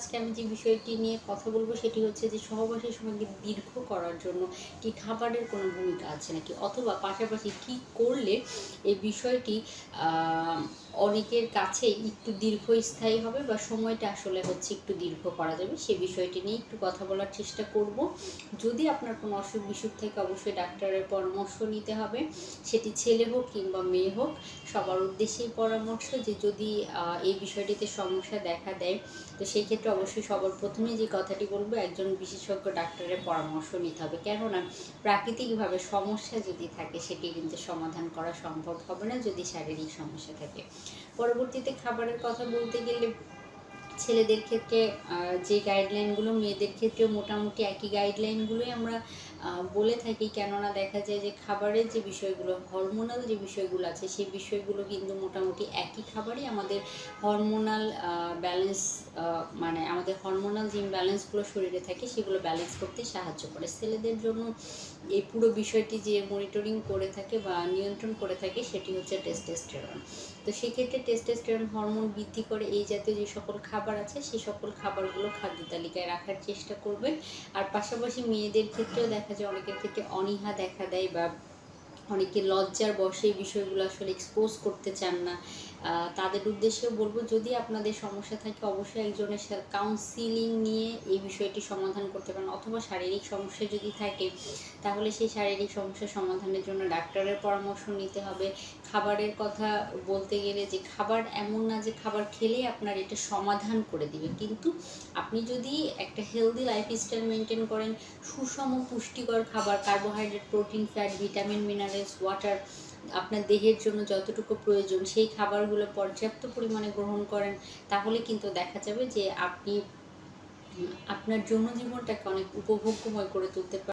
আজকে আমি যে বিষয়টি নিয়ে কথা বলবো সেটি হচ্ছে যে সহবাসের সময় দীর্ঘ করার জন্য কি খাবারের কোনো ভূমিকা আছে নাকি, অথবা পাশাপাশি কি করলে এই বিষয়টি অনেকের কাছে একটু দীর্ঘস্থায়ী হবে বা সময়টা আসলে হচ্ছে একটু দীর্ঘ করা যাবে, সে বিষয়টি নিয়ে একটু কথা বলার চেষ্টা করব। যদি আপনার কোনো অসুখ বিসুখ থেকে অবশ্যই ডাক্তারের পরামর্শ নিতে হবে, সেটি ছেলে হোক কিংবা মেয়ে হোক, সবার উদ্দেশ্যেই পরামর্শ যে যদি এই বিষয়টিতে সমস্যা দেখা দেয়, তো সেই ক্ষেত্রে অবশ্যই সবার প্রথমে যে কথাটি বলবো, একজন বিশেষজ্ঞ ডাক্তারের পরামর্শ নিতে হবে। কেননা প্রাকৃতিকভাবে সমস্যা যদি থাকে সেটি কিন্তু সমাধান করা সম্ভব হবে না যদি শারীরিক সমস্যা থাকে। পরবর্তীতে খাবারের কথা বলতে গেলে ছেলেদের ক্ষেত্রে যে গাইডলাইনগুলো, মেয়েদের ক্ষেত্রেও মোটামুটি একই গাইডলাইনগুলোই আমরা বলে থাকি। কেননা দেখা যায় যে খাবারের যে বিষয়গুলো, হরমোনাল যে বিষয়গুলো আছে, সেই বিষয়গুলো কিন্তু মোটামুটি একই খাবারই আমাদের হরমোনাল ব্যালেন্স, মানে আমাদের হরমোনাল যে ইমব্যালেন্সগুলো শরীরে থাকে সেগুলো ব্যালেন্স করতে সাহায্য করে। ছেলেদের জন্য এই পুরো বিষয়টি যে মনিটরিং করে থাকে বা নিয়ন্ত্রণ করে থাকে সেটি হচ্ছে টেস্টোস্টেরন। তো সেক্ষেত্রে টেস্টোস্টেরন হরমোন বৃদ্ধি করে এই জাতীয় যে সকল খাবার আছে সেই সকল খাবারগুলো খাদ্য তালিকায় রাখার চেষ্টা করবেন। আর পাশাপাশি মেয়েদের ক্ষেত্রেও দেখা যায় অনেকের ক্ষেত্রে অনীহা দেখা দেয় বা অনেকে লজ্জার বশে এই বিষয়গুলো আসলে এক্সপোজ করতে চান না। তাদের উদ্দেশ্যেও বলবো, যদি আপনাদের সমস্যা থাকে অবশ্যই একজনের সাথে কাউন্সিলিং নিয়ে এই বিষয়টি সমাধান করতে পারেন, অথবা শারীরিক সমস্যা যদি থাকে তাহলে সেই শারীরিক সমস্যা সমাধানের জন্য ডাক্তারের পরামর্শ নিতে হবে। খাবারের কথা বলতে গেলে, যে খাবার এমন না যে খাবার খেলেই আপনার এটা সমাধান করে দিবে, কিন্তু আপনি যদি একটা হেলদি লাইফস্টাইল মেনটেন করেন, সুষম পুষ্টিকর খাবার, carbohydrate, protein, fat, vitamin, minerals, water আপনার দেহের জন্য যতটুকু প্রয়োজন সেই খাবারগুলো পর্যাপ্ত পরিমাণে গ্রহণ করেন, তাহলে কিন্তু দেখা যাবে যে আপনি আপনার জনজীবনটাকে অনেক উপভোগ্যময় করে তুলতে পারেন।